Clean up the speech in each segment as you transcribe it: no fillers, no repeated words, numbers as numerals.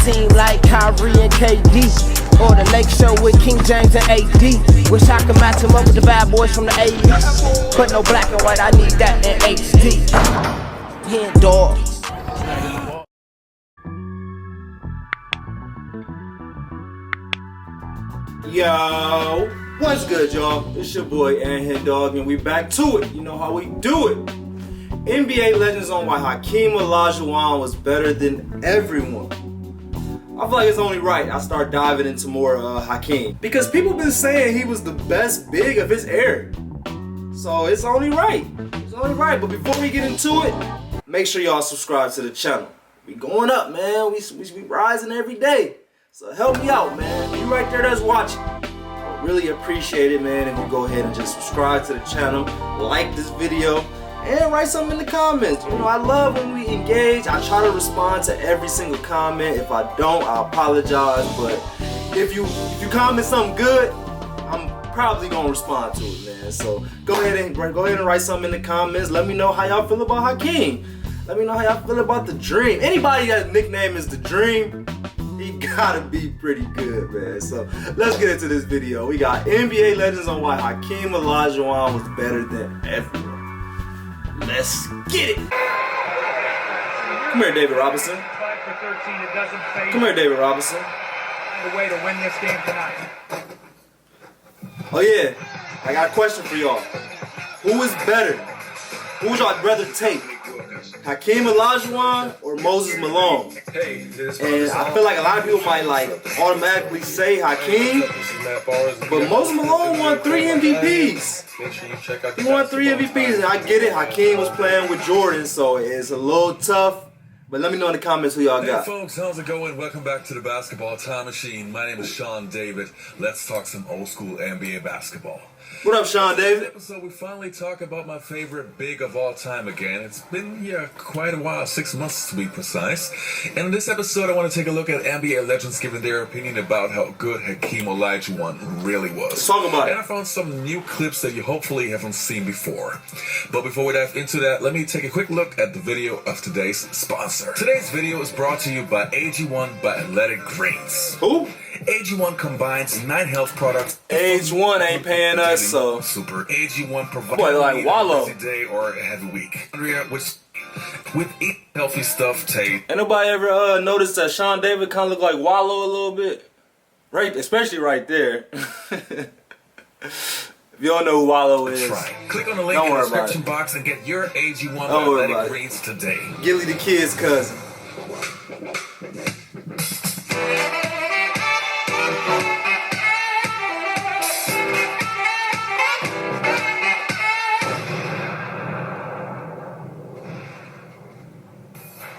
team like Kyrie and KD, or the Lake Show with King James and AD. Wish I could match him up with the bad boys from the 80s, but no black and white, I need that in HD. HenDawgz. Yo, what's good, y'all? It's your boy HenDawg, and we back to it. You know how we do it. NBA legends on why Hakeem Olajuwon was better than everyone. I feel like it's only right I start diving into more Hakeem, because people been saying he was the best big of his era. So it's only right. It's only right. But before we get into it, make sure y'all subscribe to the channel. We going up, man. We rising every day. So help me out, man. You right there that's watching. I really appreciate it, man. And you go ahead and just subscribe to the channel, like this video, and write something in the comments. You know, I love when we engage. I try to respond to every single comment. If I don't, I apologize. But if you comment something good, I'm probably gonna respond to it, man. So go ahead and write something in the comments. Let me know how y'all feel about Hakeem. Let me know how y'all feel about the Dream. Anybody that nickname is the Dream, he gotta be pretty good, man. So let's get into this video. We got NBA legends on why Hakeem Olajuwon was better than everyone. Let's get it. Come here, David Robinson. Come here, David Robinson. The way to win this game tonight. Oh yeah, I got a question for y'all. Who is better? Who would y'all rather take? Hakeem Olajuwon or Moses Malone? And I feel like a lot of people might automatically say Hakeem, but Moses Malone won 3 MVPs. He won 3 MVPs, and I get it. Hakeem was playing with Jordan, so it's a little tough. But let me know in the comments who y'all got. Hey folks, how's it going? Welcome back to the Basketball Time Machine. My name is Sean David. Let's talk some old school NBA basketball. What up, Sean David? In this episode, we finally talk about my favorite big of all time again. It's been, quite a while, 6 months to be precise. And in this episode, I want to take a look at NBA legends giving their opinion about how good Hakeem Olajuwon really was. Let's talk about it. And I found some new clips that you hopefully haven't seen before. But before we dive into that, let me take a quick look at the video of today's sponsor. Today's video is brought to you by AG1 by Athletic Greens. Who? AG1 combines 9 health products. AG1 ain't paying us, so super. AG1 provides like Wallow. a busy day or a heavy week. With eat healthy stuff, taste. Ain't nobody ever noticed that Sean David kind of look like Wallow a little bit? Right, especially right there. If you don't know who Wallow is, Try. Click on the link in the description box and get your AG1 by Athletic Greens today. Gilly the kid's cousin.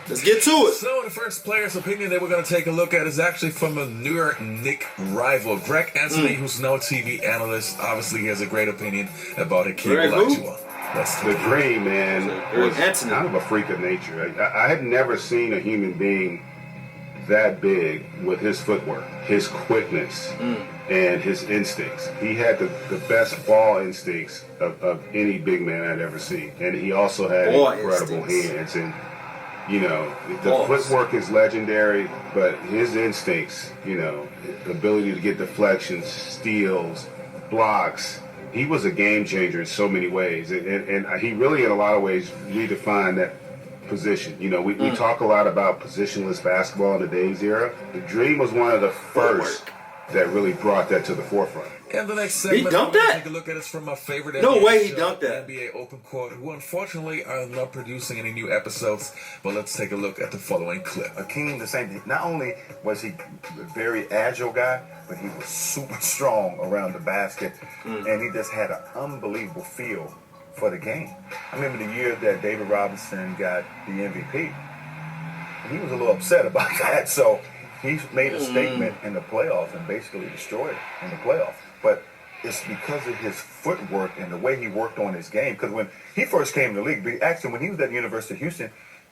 Let's get to it. So the first player's opinion that we're going to take a look at is actually from a New York Knicks rival, Greg Anthony, who's no TV analyst. Obviously, he has a great opinion about Hakeem Olajuwon. The Dream, man, was kind of a freak of nature. I had never seen a human being that big with his footwork, his quickness, and his instincts. He had the best ball instincts of any big man I'd ever seen. And he also had incredible hands. And you know, the footwork is legendary, but his instincts, you know, the ability to get deflections, steals, blocks, he was a game changer in so many ways. And he really, in a lot of ways, redefined that position. You know, we talk a lot about positionless basketball in the Days era. The Dream was one of the first that really brought that to the forefront. And the next segment, he dunked that? Take a look at is from my favorite No NBA way he show, dunked that. NBA Open Quote, who unfortunately are not producing any new episodes, but let's take a look at the following clip. Hakeem, the same thing. Not only was he a very agile guy, but he was super strong around the basket, and he just had an unbelievable feel for the game. I remember the year that David Robinson got the MVP, and he was a little upset about that, so he made a statement in the playoffs and basically destroyed it in the playoffs. But it's because of his footwork and the way he worked on his game. Because when he first came to the league, actually when he was at the University of Houston,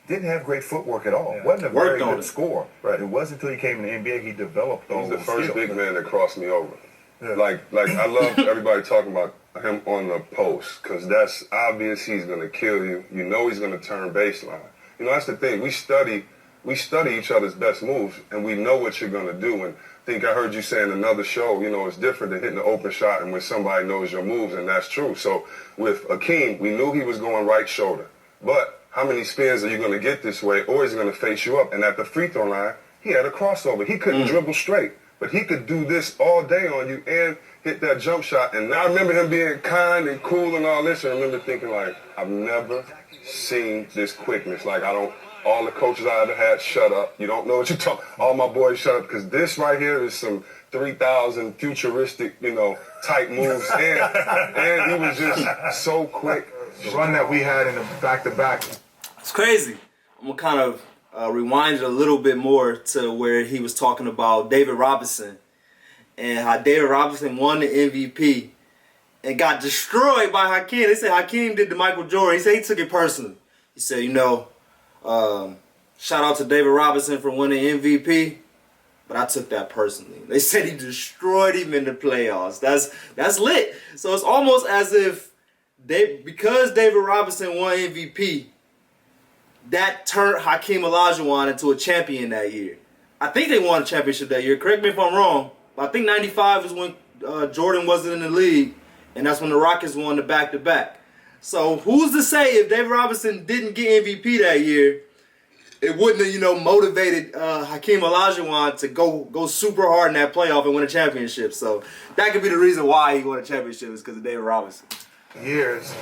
didn't have great footwork at all. Wasn't a very good scorer. Right. It wasn't until he came in the NBA he developed those skills. He's the first big man that crossed me over. Yeah. Like I love everybody talking about him on the post, because that's obvious. He's going to kill you. You know he's going to turn baseline. You know, that's the thing. We study we study each other's best moves, and we know what you're going to do. And I think I heard you say in another show, you know, it's different than hitting an open shot and when somebody knows your moves, and that's true. So with Hakeem, we knew he was going right shoulder. But how many spins are you going to get this way, or is he going to face you up? And at the free throw line, he had a crossover. He couldn't dribble straight, but he could do this all day on you and hit that jump shot. And I remember him being kind and cool and all this, and I remember thinking, like, I've never seen this quickness. Like, all the coaches I ever had, shut up. You don't know what you're talking. All my boys, shut up, because this right here is some 3,000 futuristic, you know, type moves. And he was just so quick. The run that we had in the back-to-back. It's crazy. I'm going to kind of rewind it a little bit more to where he was talking about David Robinson and how David Robinson won the MVP and got destroyed by Hakeem. They said Hakeem did the Michael Jordan. He said he took it personally. He said, you know, shout out to David Robinson for winning MVP, but I took that personally. They said he destroyed him in the playoffs. That's lit. So it's almost as if because David Robinson won MVP, that turned Hakeem Olajuwon into a champion that year. I think they won a championship that year. Correct me if I'm wrong, but I think '95 is when Jordan wasn't in the league, and that's when the Rockets won the back-to-back. So who's to say if David Robinson didn't get MVP that year, it wouldn't have, you know, motivated Hakeem Olajuwon to go super hard in that playoff and win a championship. So that could be the reason why he won a championship, is because of David Robinson. Years,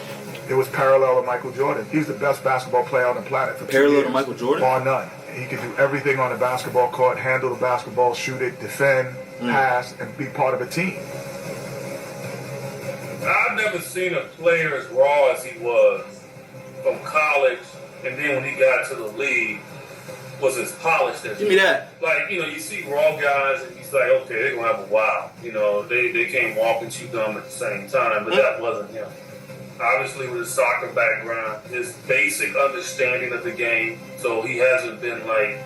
it was parallel to Michael Jordan. He was the best basketball player on the planet for 2 years. Parallel to Michael Jordan? Bar none. He could do everything on the basketball court, handle the basketball, shoot it, defend, pass, and be part of a team. I've never seen a player as raw as he was from college, and then when he got to the league, was as polished as Give me that. Like, you know, you see raw guys, and he's like, okay, they're going to have a wow. You know, they can't walk and chew gum at the same time, but that wasn't him. Obviously, with his soccer background, his basic understanding of the game, so he hasn't been, like,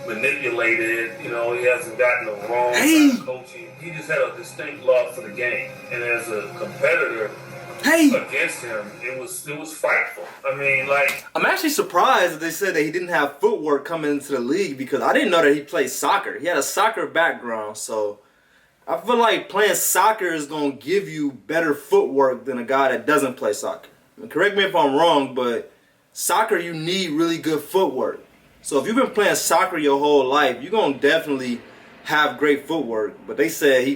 manipulated. You know, he hasn't gotten the wrong kind of coaching. He just had a distinct love for the game. And as a competitor against him, it was frightful. I mean, like... I'm actually surprised that they said that he didn't have footwork coming into the league, because I didn't know that he played soccer. He had a soccer background, so I feel like playing soccer is going to give you better footwork than a guy that doesn't play soccer. I mean, correct me if I'm wrong, but soccer, you need really good footwork. So if you've been playing soccer your whole life, you're going to definitely have great footwork. But they said he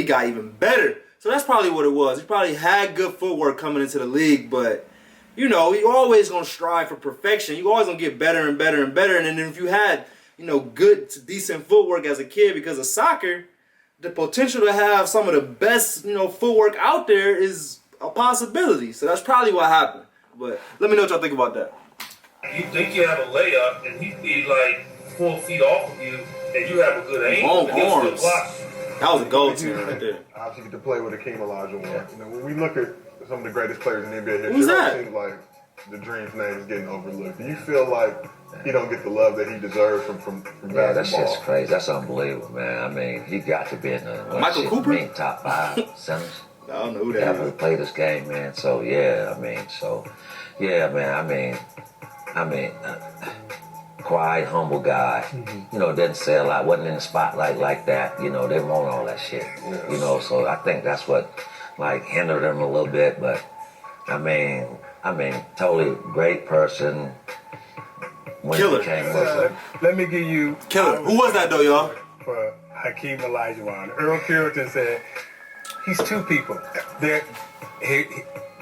got even better. So that's probably what it was. He probably had good footwork coming into the league, but, you know, you're always going to strive for perfection. You're always going to get better and better and better. And then if you had, you know, good to decent footwork as a kid because of soccer, the potential to have some of the best, you know, footwork out there is a possibility. So that's probably what happened. But let me know what y'all think about that. You think you have a layup, and he'd be like 4 feet off of you, and you have a good aim, Long and he'll still arms. block. That was a goal team right there. Obviously, get to play with Hakeem Olajuwon. You know, when we look at some of the greatest players in the NBA history, Who's it that? seems like the Dream's name is getting overlooked. Do you feel like he don't get the love that he deserves from basketball? Yeah, that shit's crazy. That's unbelievable, man. I mean, he got to be in the Michael Cooper? top 5 centers. I don't know who that Ever is. play this game, man. So yeah, man. Quiet, humble guy. You know, didn't say a lot. Wasn't in the spotlight like that. You know, they want all that shit. You know, so I think that's what like hindered him a little bit. But I mean, totally great person. When Killer. He came Muslim. Let me give you... Killer. Who was that though, y'all? For Hakeem Olajuwon. Earl Puritan said, he's two people.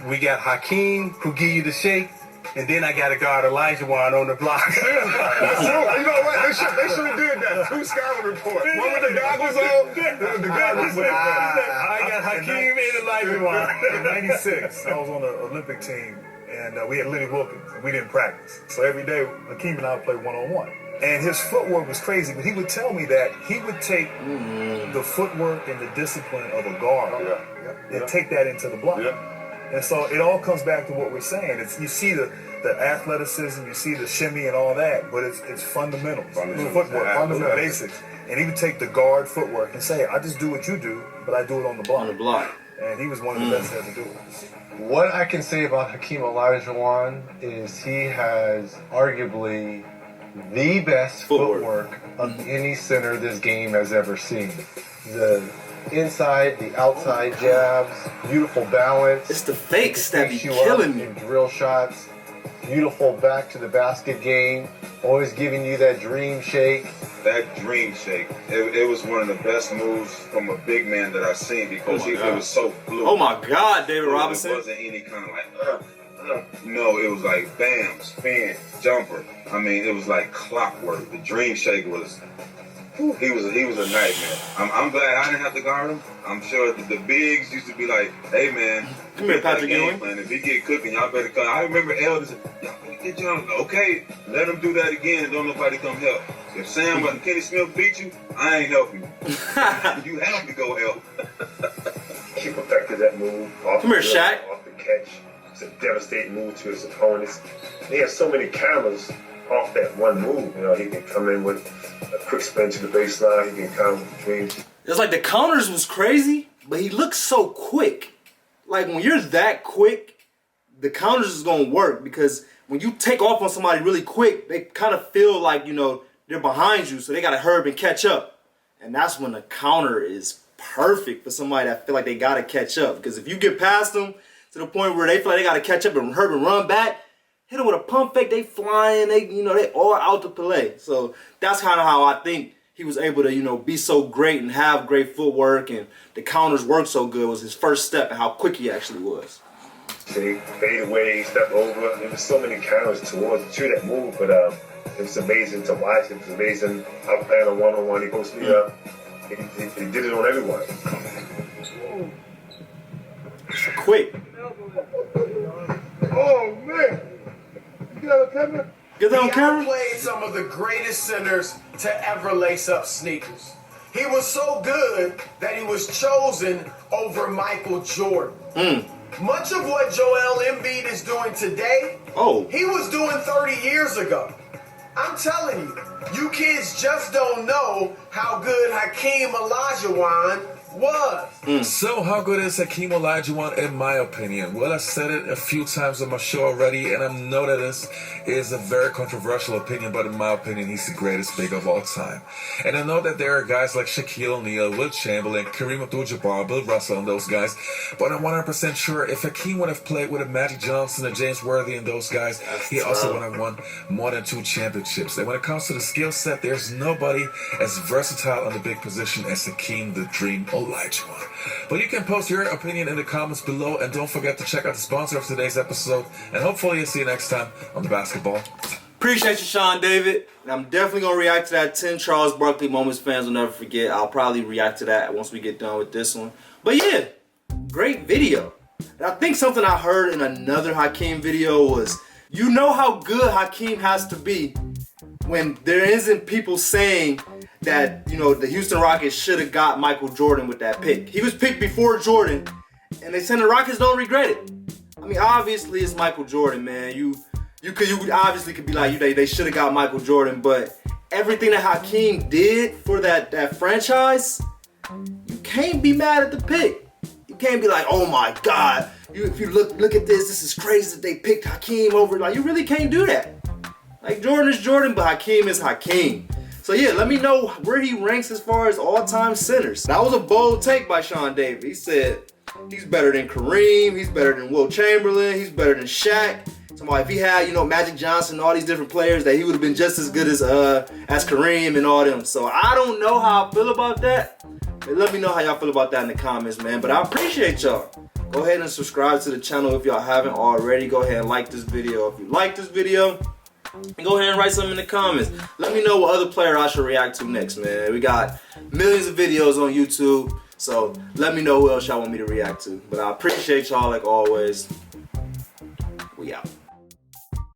We got Hakeem, who give you the shake, and then I got to guard Olajuwon on the block. That's true. You know what? They should have did that. 2 scouting reports. One with the goggles on. The goggles on. I got Hakeem and Olajuwon. In '96, I was on the Olympic team, and we had Lenny Wilkins, and we didn't practice. So every day, Hakeem and I would play one-on-one. And his footwork was crazy, but he would tell me that he would take the footwork and the discipline of a guard and take that into the block. And so it all comes back to what we're saying. You see the athleticism, you see the shimmy and all that, but it's fundamentals. Footwork, fundamental basics. And he would take the guard footwork and say, I just do what you do, but I do it on the block. On the block. And he was one of the best to do it. What I can say about Hakeem Olajuwon is he has arguably the best footwork of any center this game has ever seen. The inside, the outside jabs, beautiful balance. It's the fakes that be Picks you killing up me. in drill shots, beautiful back to the basket game, always giving you that dream shake. That dream shake, it was one of the best moves from a big man that I've seen because it was so fluid. Oh my God, David Robinson. It wasn't any kind of like, no, it was like bam, spin, jumper. I mean, it was like clockwork. The dream shake was, he was a nightmare. I'm glad I didn't have to guard him. I'm sure the bigs used to be like, hey man, come here, Patrick Ewing. If he get cooking, y'all better come. I remember Elders, y'all better get John. Okay, let him do that again and don't nobody come help. If Sam and Kenny Smith beat you, I ain't helping you. You have to go help. He perfected that move. Come here, Shaq. Off the catch. It's a devastating move to his opponents. He has so many cameras off that one move. You know, he can come in with a quick spin to the baseline. He can come between. It's like the counters was crazy, but he looks so quick. Like when you're that quick, the counters is gonna work because when you take off on somebody really quick, they kind of feel like, you know, they're behind you, so they gotta hurry and catch up. And that's when the counter is perfect for somebody that feel like they gotta catch up. Because if you get past them to the point where they feel like they gotta catch up and hurry and run back, hit them with a pump fake, they flying, they all out to play. So that's kind of how I think he was able to, you know, be so great and have great footwork and the counters work so good was his first step and how quick he actually was. He fade away, step over. There was so many counters to that move, but it was amazing to watch. It was amazing how playing a one-on-one. He posted me up. He did it on everyone. Quick. Oh man! You got a camera? Get that on camera? He outplayed some of the greatest centers to ever lace up sneakers. He was so good that he was chosen over Michael Jordan. Much of what Joel Embiid is doing today, he was doing 30 years ago. I'm telling you, you kids just don't know how good Hakeem Olajuwon was. So how good is Hakeem Olajuwon in my opinion? Well, I said it a few times on my show already, and I know that this is a very controversial opinion, but in my opinion, he's the greatest big of all time. And I know that there are guys like Shaquille O'Neal, Will Chamberlain, Kareem Abdul-Jabbar, Bill Russell, and those guys, but I'm 100% sure if Hakeem would have played with a Magic Johnson, a James Worthy, and those guys, he also would have won more than 2 championships. And when it comes to the skill set, there's nobody as versatile on the big position as Hakeem the Dream Olajuwon. But you can post your opinion in the comments below, and don't forget to check out the sponsor of today's episode, and hopefully you'll see you next time on The Basketball. Appreciate you, Sean David. And I'm definitely going to react to that 10 Charles Barkley moments fans will never forget. I'll probably react to that once we get done with this one. But yeah, great video. And I think something I heard in another Hakeem video was, you know how good Hakeem has to be when there isn't people saying that, you know, the Houston Rockets should have got Michael Jordan with that pick. He was picked before Jordan, and they said the Rockets don't regret it. I mean, obviously it's Michael Jordan, man. You obviously could be like, they should have got Michael Jordan, but everything that Hakeem did for that franchise, you can't be mad at the pick. You can't be like, oh my God, if you look at this is crazy that they picked Hakeem over. Like, you really can't do that. Like, Jordan is Jordan, but Hakeem is Hakeem. So yeah, let me know where he ranks as far as all-time centers. That was a bold take by Sean David. He said he's better than Kareem, he's better than Will Chamberlain, he's better than Shaq. So if he had, you know, Magic Johnson and all these different players, that he would have been just as good as Kareem and all them. So I don't know how I feel about that. But let me know how y'all feel about that in the comments, man. But I appreciate y'all. Go ahead and subscribe to the channel if y'all haven't already. Go ahead and like this video if you like this video. And go ahead and write something in the comments. Let me know what other player I should react to next, man. We got millions of videos on YouTube, so let me know who else y'all want me to react to. But I appreciate y'all like always. We out.